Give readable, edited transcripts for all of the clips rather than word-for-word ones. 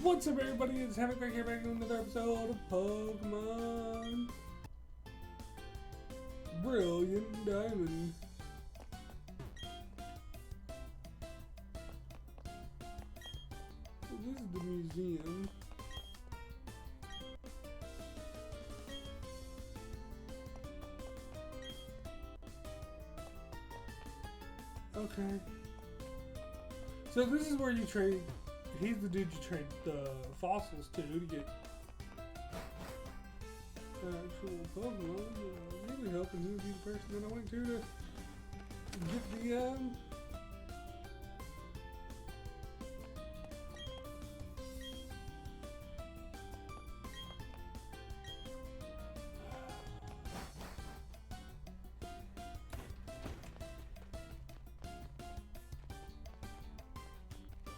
What's up, everybody? It's Havoc back here, back in another episode of Pokemon Brilliant Diamond. So this is the museum. Okay. So this is where you trade. He's the dude you trade the fossils to get actual Pokemon. Really hoping he would be the person that I went to get the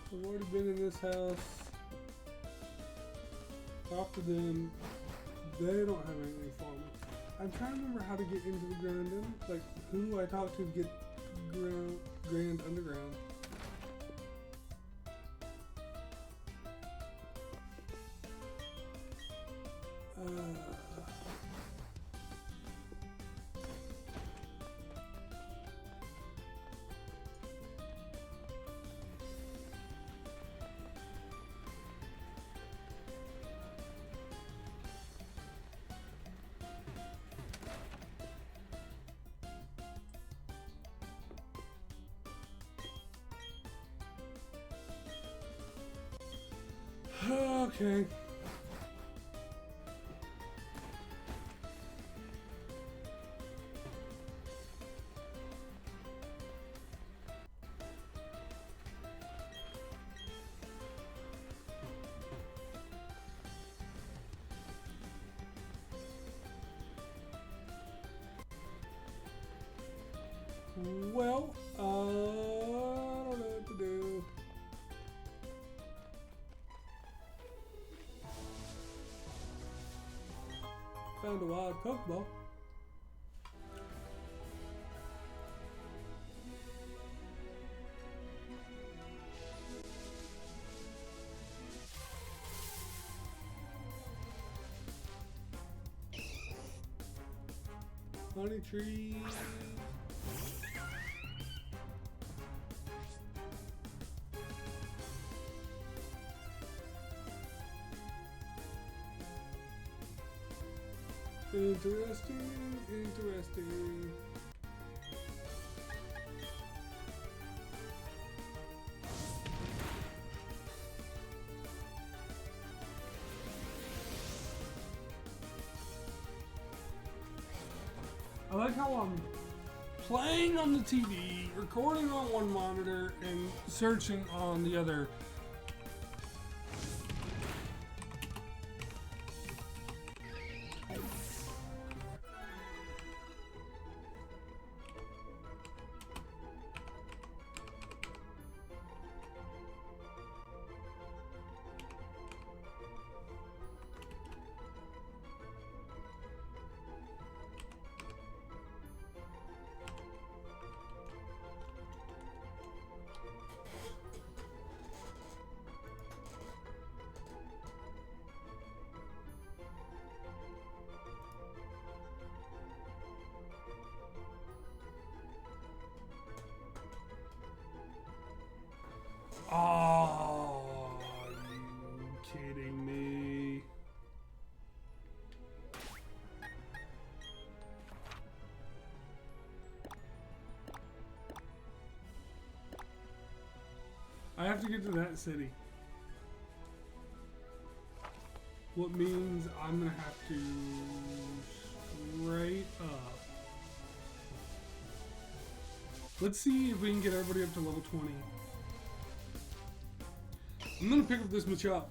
I've already been in this house. Talked to them. They don't have anything for me. I'm trying to remember how to get into the Grand, like who I talked to get Grand Underground. Okay. Well, I don't know what to do. Found a wild Pokeball. Honey tree. Interesting, interesting. I like how I'm playing on the TV, recording on one monitor, and searching on the other. Oh, are you kidding me? I have to get to that city. What means I'm gonna have to straight up. Let's see if we can get everybody up to level 20. I'm gonna pick up this Machop.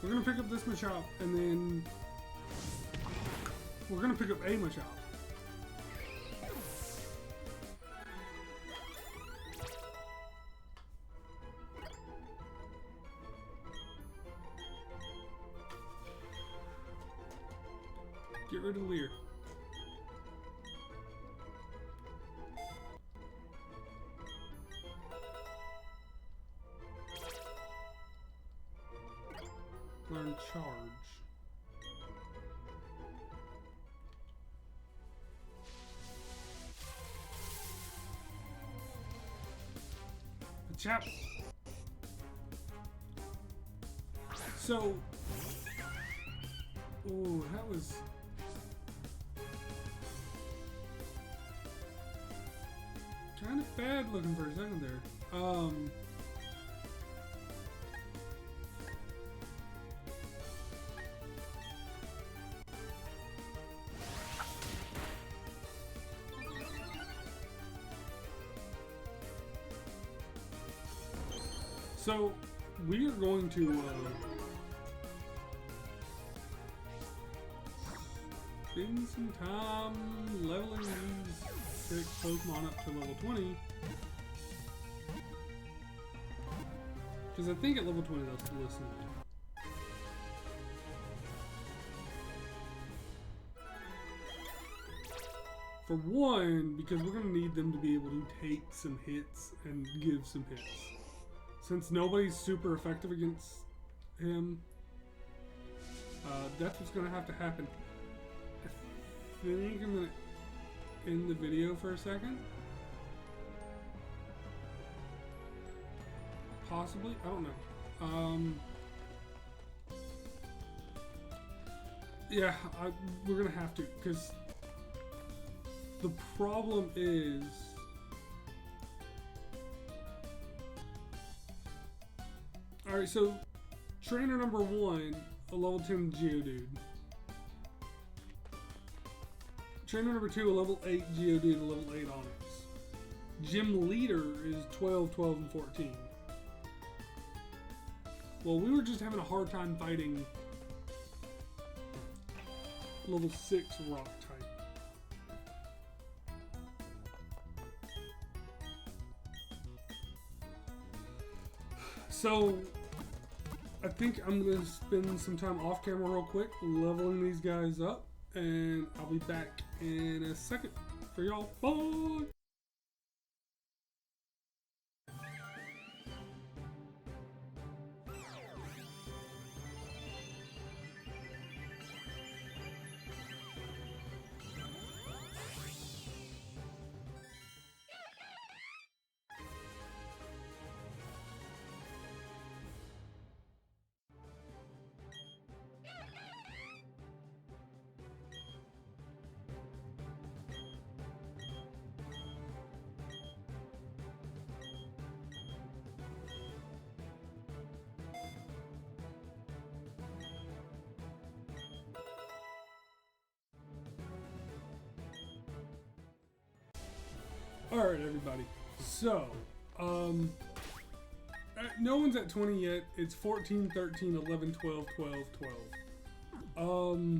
We're gonna pick up this Machop, and then we're gonna pick up a Machop. get rid of Leer. Learn charge. The chap. So, oh, that was kind of bad looking for a second there. So, we are going to spend some time leveling these 6 Pokemon up to level 20. Because I think at level 20 they'll listen to me. For one, because we're going to need them to be able to take some hits and give some hits. Since nobody's super effective against him, that's what's going to have to happen. I think I'm going to end the video for a second. Possibly, I don't know. Yeah, we're going to have to, because the problem is alright, so trainer number 1, a level 10 Geodude. Trainer number 2, a level 8 Geodude, a level 8 Onix. Gym leader is 12, 12, and 14. Well, we were just having a hard time fighting level 6 rock type. So, I think I'm going to spend some time off camera real quick, leveling these guys up, and I'll be back in a second for y'all. Bye! Alright, everybody. So, no one's at 20 yet. It's 14, 13, 11, 12, 12, 12.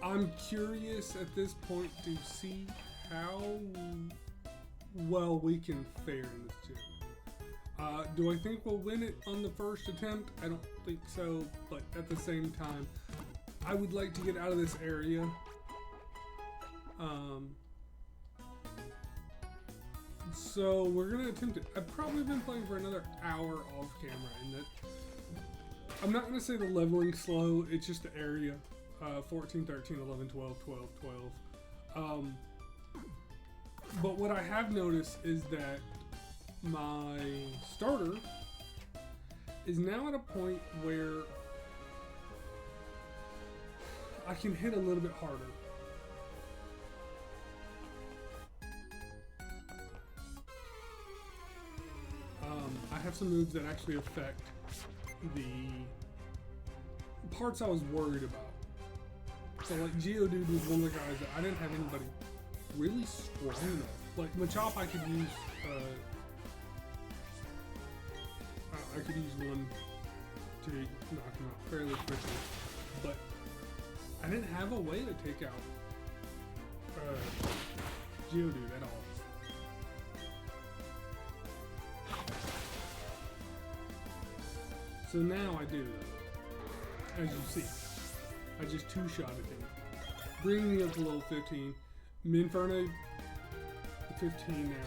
I'm curious at this point to see how well we can fare in this gym. Do I think we'll win it on the first attempt? I don't think so, but at the same time, I would like to get out of this area. So we're gonna attempt it. I've probably been playing for another hour off camera, and that I'm not gonna say the leveling slow, it's just the area. 14, 13, 11, 12, 12, 12. But what I have noticed is that my starter is now at a point where I can hit a little bit harder. I have some moves that actually affect the parts I was worried about. So like Geodude was one of the guys that I didn't have anybody really strong enough. Like Machop I could use, I could use one to knock him out fairly quickly. But I didn't have a way to take out Geodude at all. So now I do, as you see. I just two-shotted him, bringing me up to level 15. Minferno, 15 now.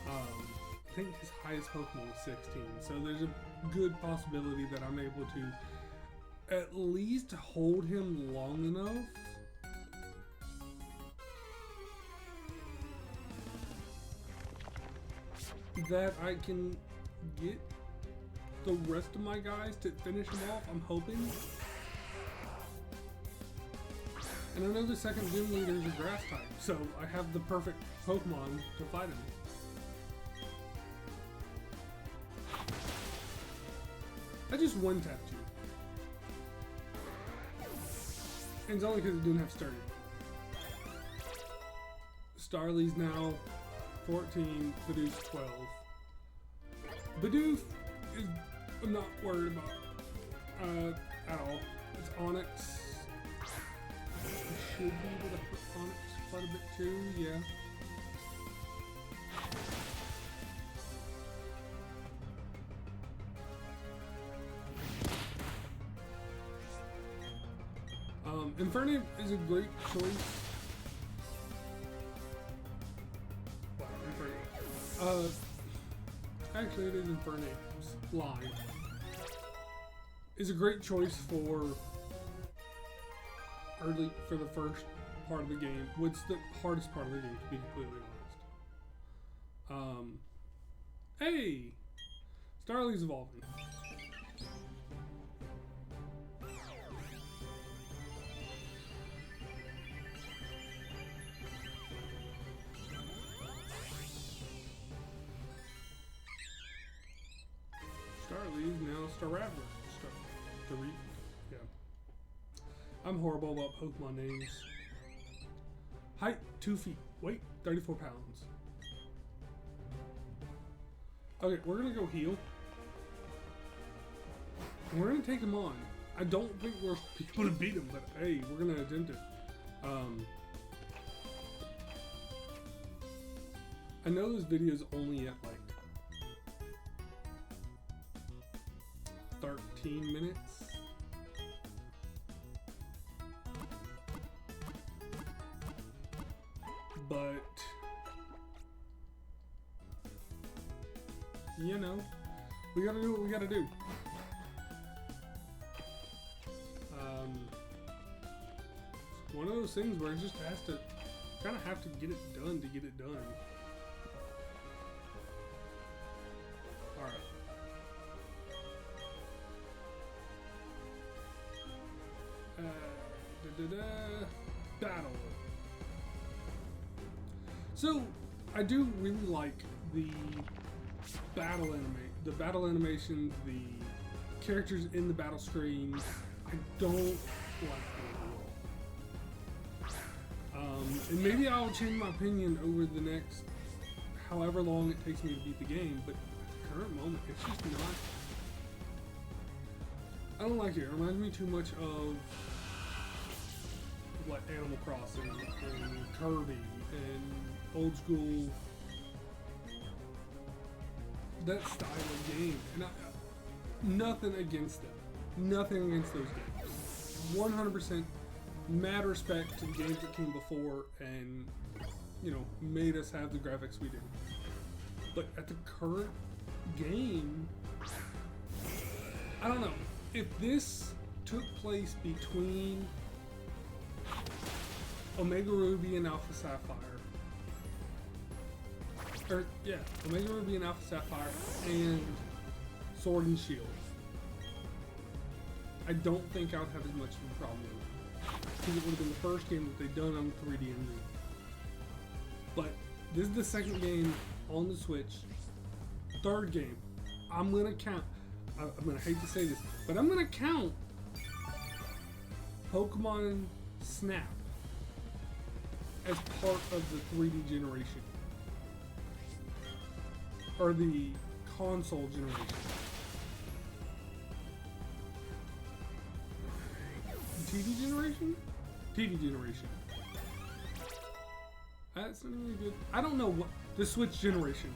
I think his highest Pokemon was 16, so there's a good possibility that I'm able to at least hold him long enough that I can get the rest of my guys to finish him off, I'm hoping. And I know the second gym leader is a grass type, so I have the perfect Pokemon to fight him. I just one-tapped you. And it's only because it didn't have Sturdy. Starly's now 14, Bidoof 12. Bidoof is, I'm not worried about at all. It's Onix. I should be able to hit Onix quite a bit too, yeah. Infernape is a great choice. Wow, Infernape. Actually, it is Infernape's line. Is a great choice for the first part of the game. What's the hardest part of the game, to be completely honest? Hey! Starly's evolving. Starly's now Staravia. Yeah. I'm horrible about Pokemon names. Height, 2 feet. Weight, 34 pounds. Okay, we're gonna go heal. And we're gonna take him on. I don't think we're able to beat him, but hey, we're gonna attempt it. I know this video is only at like 13 minutes. But, you know, we gotta do what we gotta do. It's one of those things where it just has to, kind of have to get it done to get it done. Alright. Battle. So, I do really like the battle animations, the characters in the battle screens. I don't like them at all. And maybe I'll change my opinion over the next however long it takes me to beat the game, but at the current moment, it's just not. I don't like it. It reminds me too much of like Animal Crossing and Kirby and old school, that style of game. And nothing against them. Nothing against those games. 100% mad respect to the games that came before and, you know, made us have the graphics we do. But at the current game, I don't know. If this took place between Omega Ruby and Alpha Sapphire, or yeah, Omega Ruby and Alpha Sapphire and Sword and Shield, I don't think I would have as much of a problem with it. Because it would have been the first game that they'd done on 3D Engine. But this is the second game on the Switch. Third game. I'm gonna count. I'm gonna hate to say this, but I'm gonna count Pokemon Snap as part of the 3D generation. Or the console generation. TV generation? TV generation. That's not really good. I don't know what the Switch generation.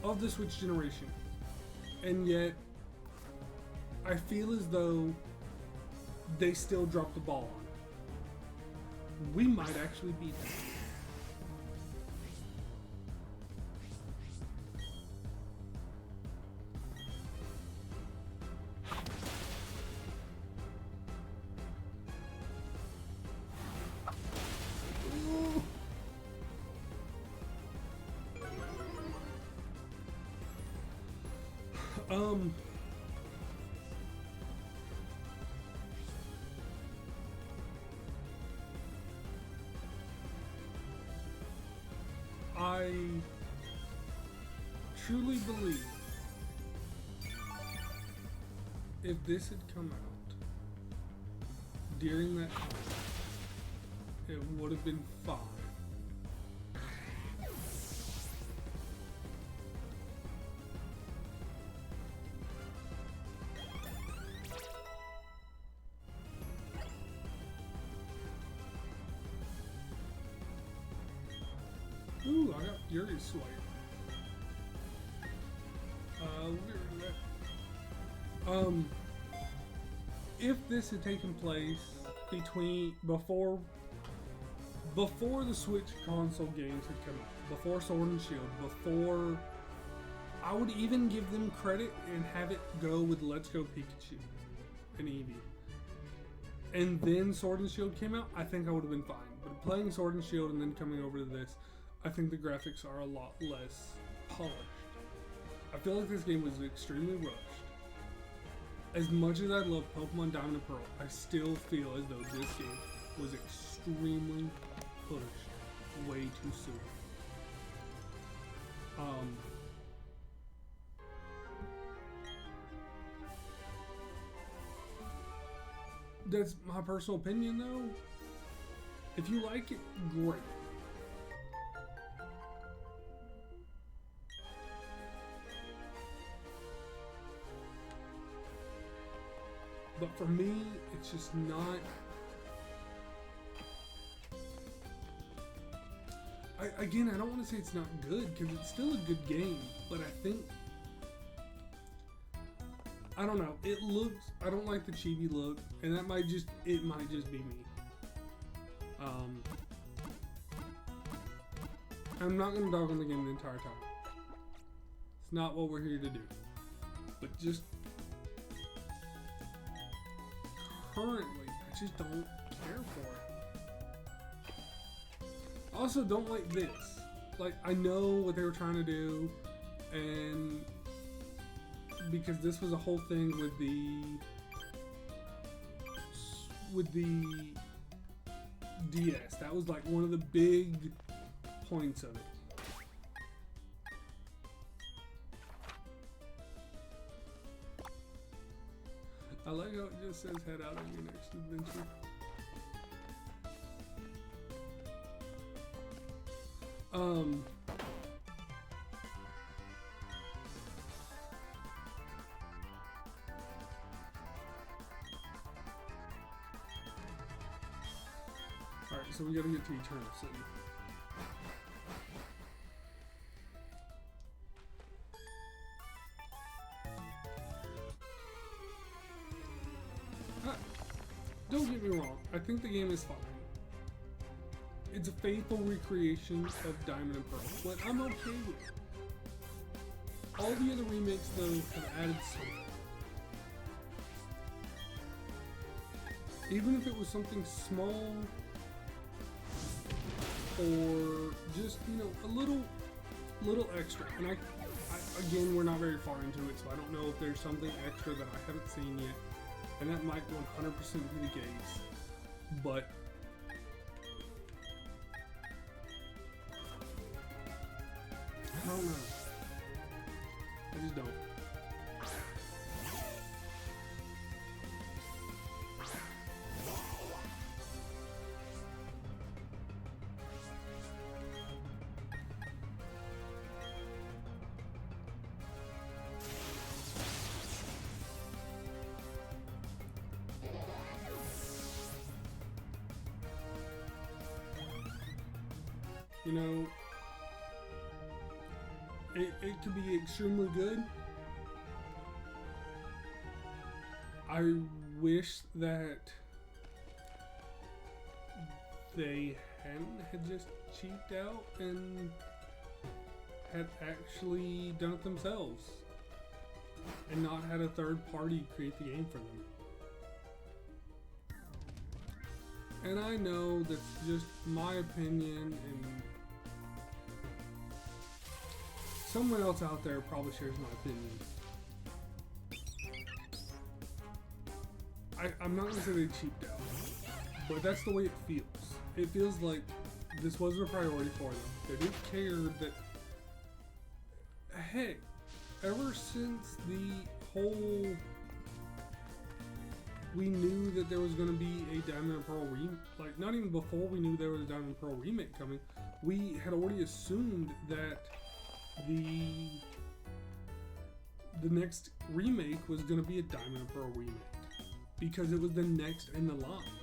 Of the Switch generation. And yet I feel as though they still dropped the ball on it. We might actually beat them. I truly believe if this had come out during that time, it would have been fine. Ooh, I got Fury Swipe. We'll get rid of that. If this had taken place before the Switch console games had come out, before Sword and Shield, before, I would even give them credit and have it go with Let's Go Pikachu and Eevee. And then Sword and Shield came out, I think I would have been fine. But playing Sword and Shield and then coming over to this, I think the graphics are a lot less polished. I feel like this game was extremely rushed. As much as I love Pokemon Diamond and Pearl, I still feel as though this game was extremely pushed way too soon. That's my personal opinion though. If you like it, great. But for me, it's just not. Again, I don't want to say it's not good because it's still a good game, but I think, I don't know. It looks. I don't like the chibi look, and that might just be me. I'm not gonna dog on the game the entire time. It's not what we're here to do. But just currently, I just don't care for it. I also don't like this. Like, I know what they were trying to do, and because this was a whole thing with the DS. That was like one of the big points of it. I like how it just says head out on your next adventure. Alright, so we gotta get to Eternal City. Don't get me wrong, I think the game is fine. It's a faithful recreation of Diamond and Pearl, but I'm okay with it. All the other remakes, though, have added something. Even if it was something small, or just, you know, a little extra. And I again, we're not very far into it, so I don't know if there's something extra that I haven't seen yet. And that might 100% be the case, but I don't know. I just don't. You know, it could be extremely good. I wish that they had just cheaped out and had actually done it themselves and not had a third party create the game for them. And I know that's just my opinion, and someone else out there probably shares my opinion. I'm not gonna say they cheaped out, but that's the way it feels. It feels like this wasn't a priority for them. They didn't care that. Heck, ever since the whole, we knew that there was going to be a Diamond and Pearl remake, like not even before we knew there was a Diamond and Pearl remake coming, we had already assumed that the next remake was going to be a Diamond and Pearl remake because it was the next in the line.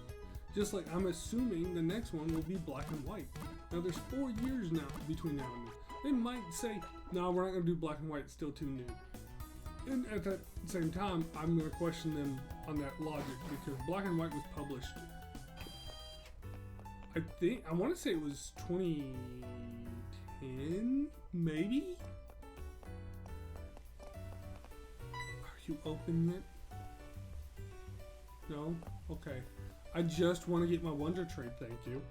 Just like I'm assuming the next one will be Black and White. Now there's 4 years now between now and then. They might say, no, we're not going to do Black and White, it's still too new. And at that same time, I'm going to question them on that logic because Black and White was published, I want to say it was 2010, maybe? Are you open yet? No? Okay. I just want to get my Wonder Trade, thank you.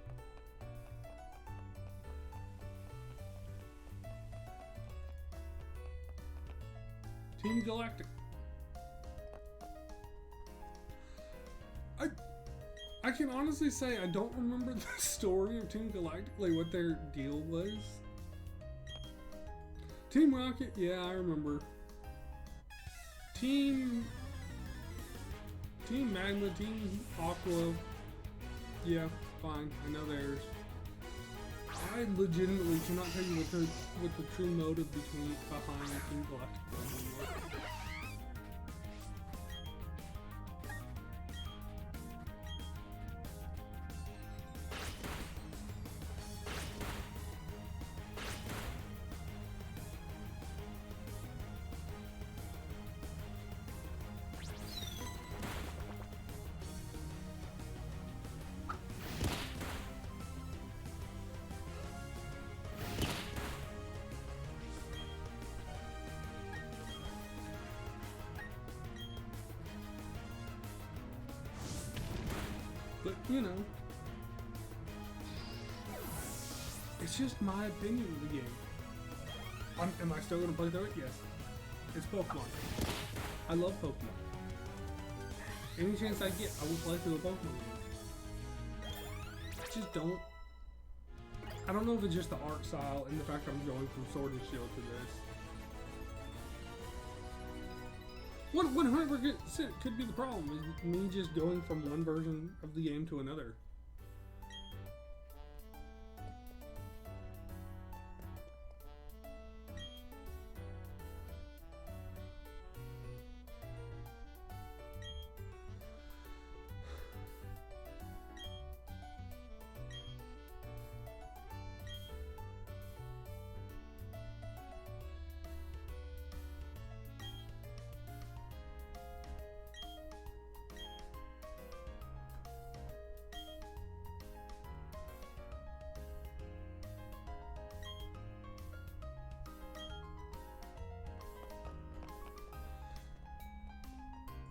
Team Galactic. I can honestly say I don't remember the story of Team Galactic, like what their deal was. Team Rocket, yeah, I remember. Team Magma, Team Aqua, yeah, fine, I know theirs. I legitimately cannot tell you what the true motive behind Team Galactic was. But, you know, it's just my opinion of the game. Am I still going to play through it? Yes. It's Pokemon. I love Pokemon. Any chance I get, I will play through a Pokemon game. I just don't. I don't know if it's just the art style and the fact I'm going from Sword and Shield to this. 100% could be the problem, is me just going from one version of the game to another.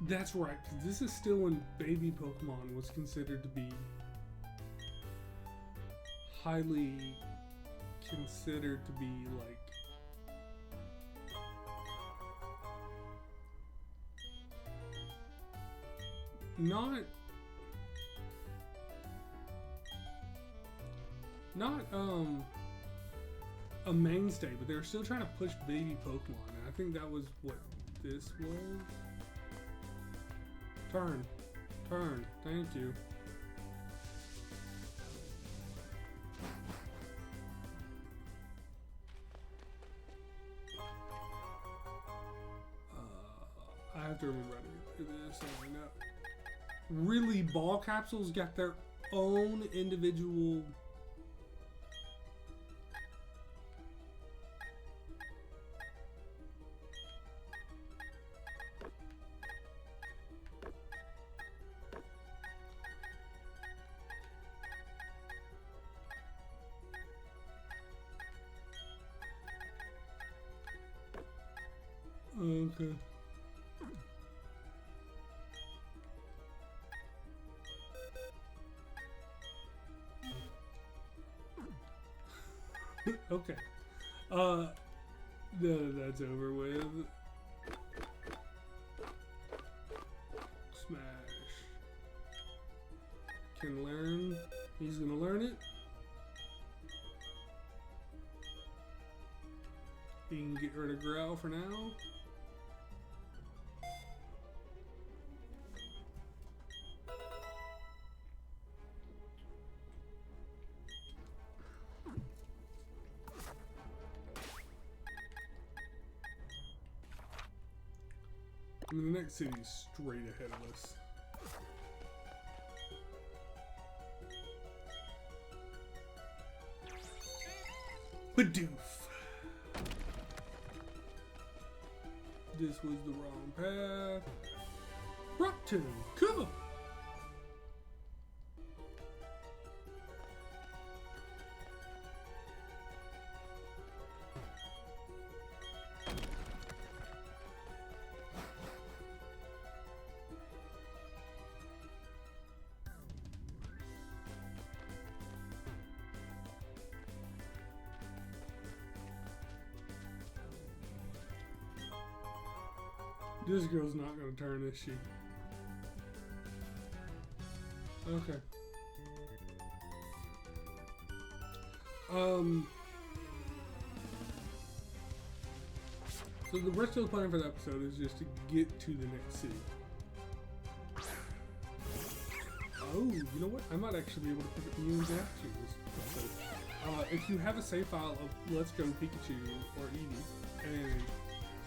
That's right, because this is still when baby Pokemon was considered to be highly considered to be like not a mainstay, but they were still trying to push baby Pokemon, and I think that was what this was. Turn. Thank you. I have to remember how to get through this. I know. Really, ball capsules got their own individual. Okay. Okay. That's over with. Smash. Can learn. He's gonna learn it. He can get rid of Growl for now. And the next city's straight ahead of us. Bidoof. This was the wrong path. Rocktoon, cool. This girl's not gonna turn, is she? Okay. So the rest of the plan for the episode is just to get to the next city. Oh, you know what? I might actually be able to pick up Mew's after this episode. If you have a save file of Let's Go Pikachu or Eevee, and a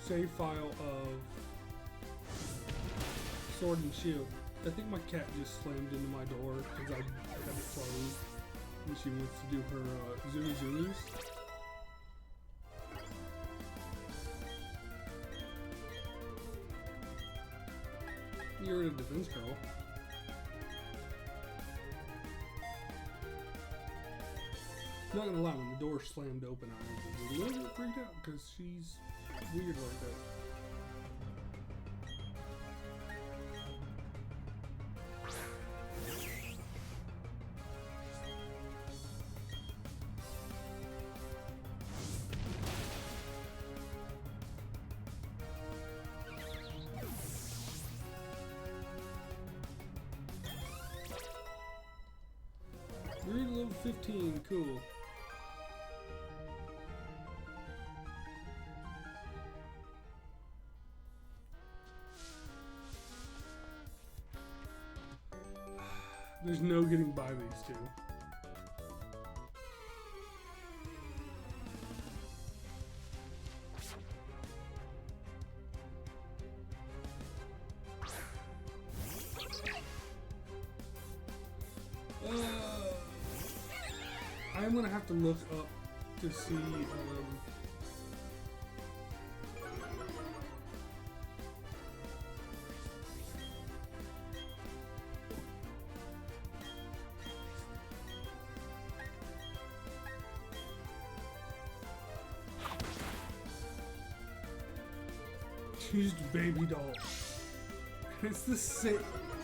save file of Sword and Shield. I think my cat just slammed into my door because I have it closed when she wants to do her zoomy zoomies. You're in a defense girl. Not gonna lie, when the door slammed open, I was a little bit freaked out because she's weird like that. We're at level 15, cool. There's no getting by these two. I'm gonna have to look up to see. Used baby doll. It's the same.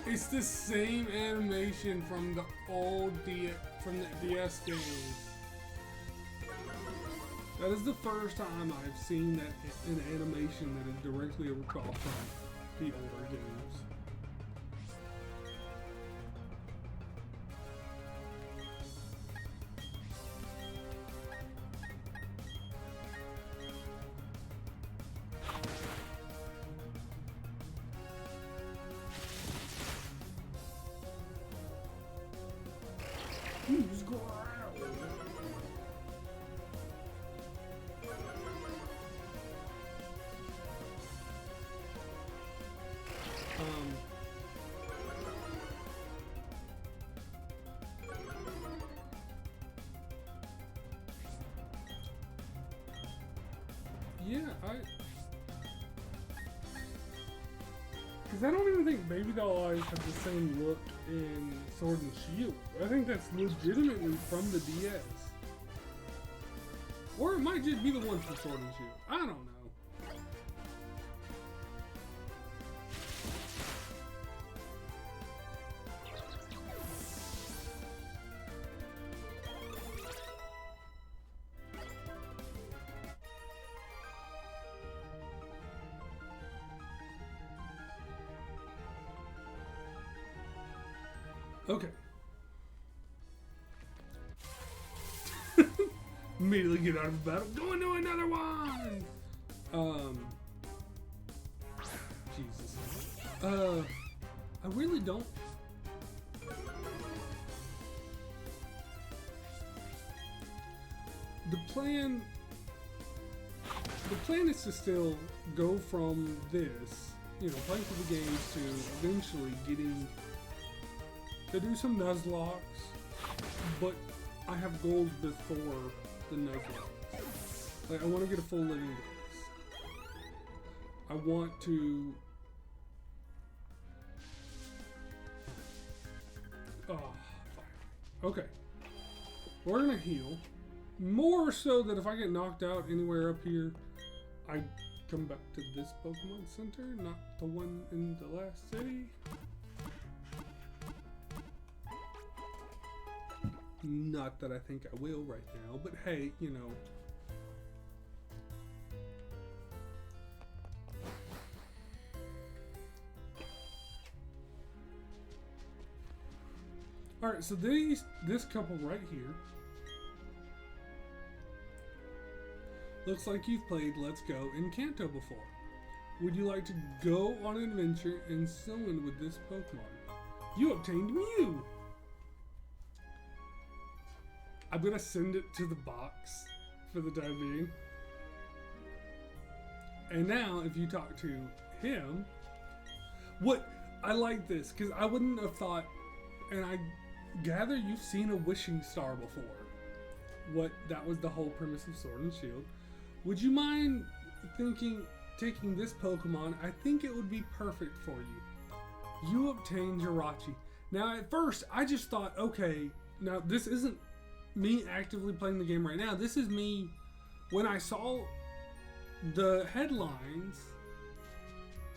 It's the same animation from the old from the DS games. That is the first time I've seen that an animation that is directly a recall from the older games. Use growl. Yeah, because I don't even think Baby Doll Eyes have the same look in Sword and Shield. I think that's legitimately from the DS. Or it might just be the one from Sword and Shield. I don't know. Okay. Immediately get out of the battle. Go into another one! Jesus. I really don't. The plan is to still go from this, you know, playing through the games to eventually getting to do some Nuzlocke, but I have goals before the Nuzlocke. Like, I want to get a full living days. I want to. Oh, fine. Okay. We're gonna heal. More so that if I get knocked out anywhere up here, I come back to this Pokemon Center, not the one in the last city. Not that I think I will right now, but hey, you know. Alright, so this couple right here. Looks like you've played Let's Go in Kanto before. Would you like to go on an adventure in Sinnoh with this Pokemon? You obtained Mew! I'm gonna send it to the box for the time being. And now, if you talk to him, I like this, because I wouldn't have thought, and I gather you've seen a wishing star before. That was the whole premise of Sword and Shield. Would you mind taking this Pokemon? I think it would be perfect for you. You obtain Jirachi. Now, at first, I just thought, okay, now this isn't me actively playing the game right now. This is me when I saw the headlines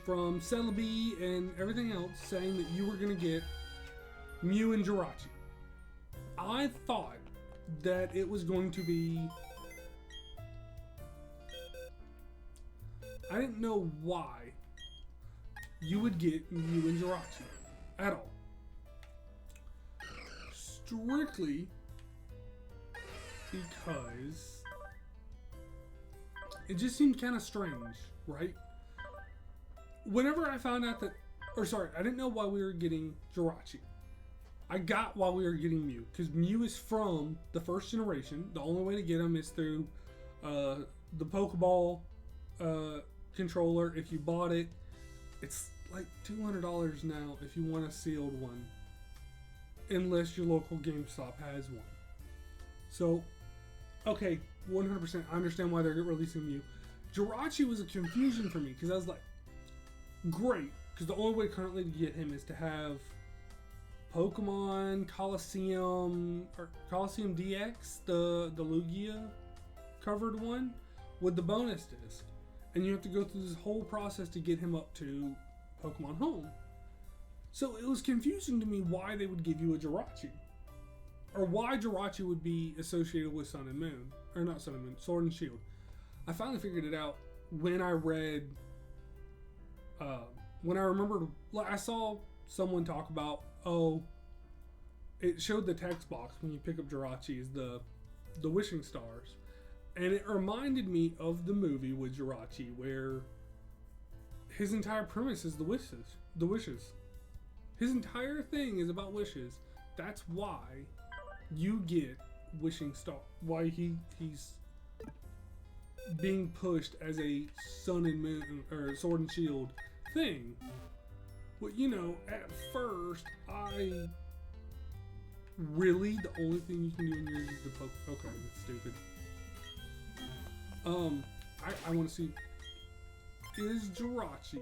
from Celebi and everything else saying that you were going to get Mew and Jirachi. I thought that it was going to be... I didn't know why you would get Mew and Jirachi at all. Strictly because it just seemed kind of strange, right? Whenever I found out that, I didn't know why we were getting Jirachi. I got why we were getting Mew, because Mew is from the first generation. The only way to get him is through the Pokeball controller. If you bought it, it's like $200 now if you want a sealed one, unless your local GameStop has one. So, okay, 100%, I understand why they're releasing Mew. Jirachi was a confusion for me, because I was like, great, because the only way currently to get him is to have Pokemon Coliseum, or Coliseum DX, the Lugia covered one, with the bonus disc. And you have to go through this whole process to get him up to Pokemon Home. So it was confusing to me why they would give you a Jirachi. Or why Jirachi would be associated with Sun and Moon. Or not Sun and Moon, Sword and Shield. I finally figured it out when I read... when I remembered... I saw someone talk about, it showed the text box when you pick up Jirachi is the wishing stars. And it reminded me of the movie with Jirachi, where his entire premise is the wishes. His entire thing is about wishes. That's why you get wishing star. Why he's being pushed as a Sun and Moon or Sword and Shield thing. Well, you know, at first the only thing you can do in yours is the poke. Okay, that's stupid. I want to see, is Jirachi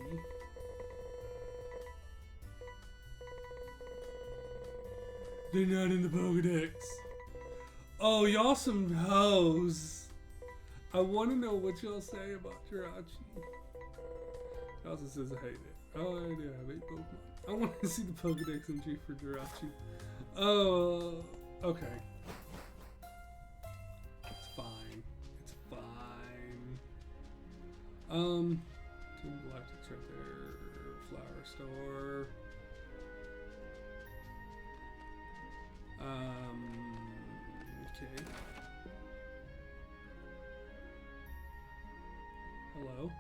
they're not in the Pokedex. Oh, y'all some hoes. I want to know what y'all say about Jirachi. It also says I hate it. Oh, I do. I hate Pokemon. I want to see the Pokedex entry for Jirachi. Oh, okay. It's fine. It's fine. Team Galactic's right there. Flower Store. Hello?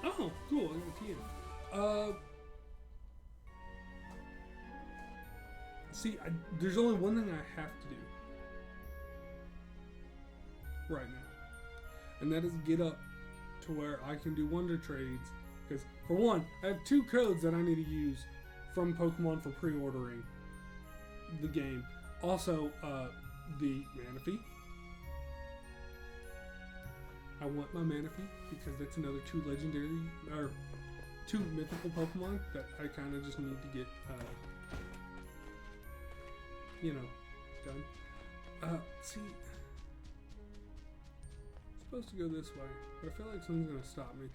Oh, cool. I got a TM. See, there's only one thing I have to do right now, and that is get up to where I can do wonder trades. Because, for one, I have 2 codes that I need to use from Pokemon for pre-ordering the game. Also, the Manaphy. I want my Manaphy because that's another 2 legendary, or 2 mythical Pokemon that I kind of just need to get, you know, done. See, it's supposed to go this way, but I feel like something's gonna stop me.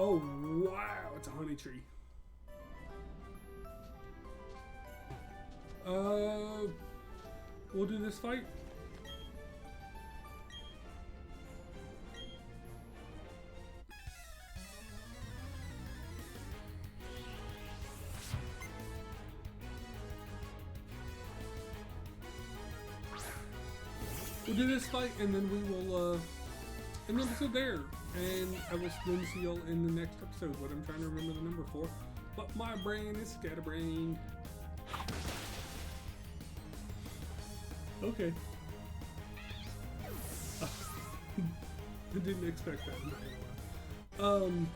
Oh, wow, it's a honey tree. We'll do this fight. We'll do this fight, and then we will, end the episode there. And I will then see y'all in the next episode. What I'm trying to remember the number for. But my brain is scatterbrained. Okay. I didn't expect that. I'm not gonna lie.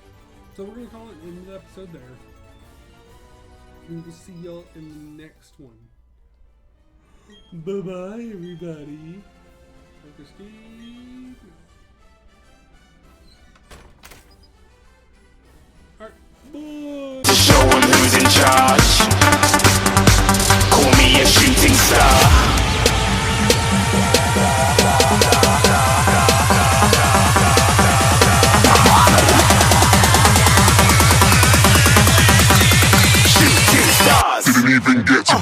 So we're gonna call it in the episode there. We will see y'all in the next one. Bye bye, everybody. Focus Steve. Alright, bye. Show 'em who's in charge. Call me a shooting star. Shooting stars. Didn't even get to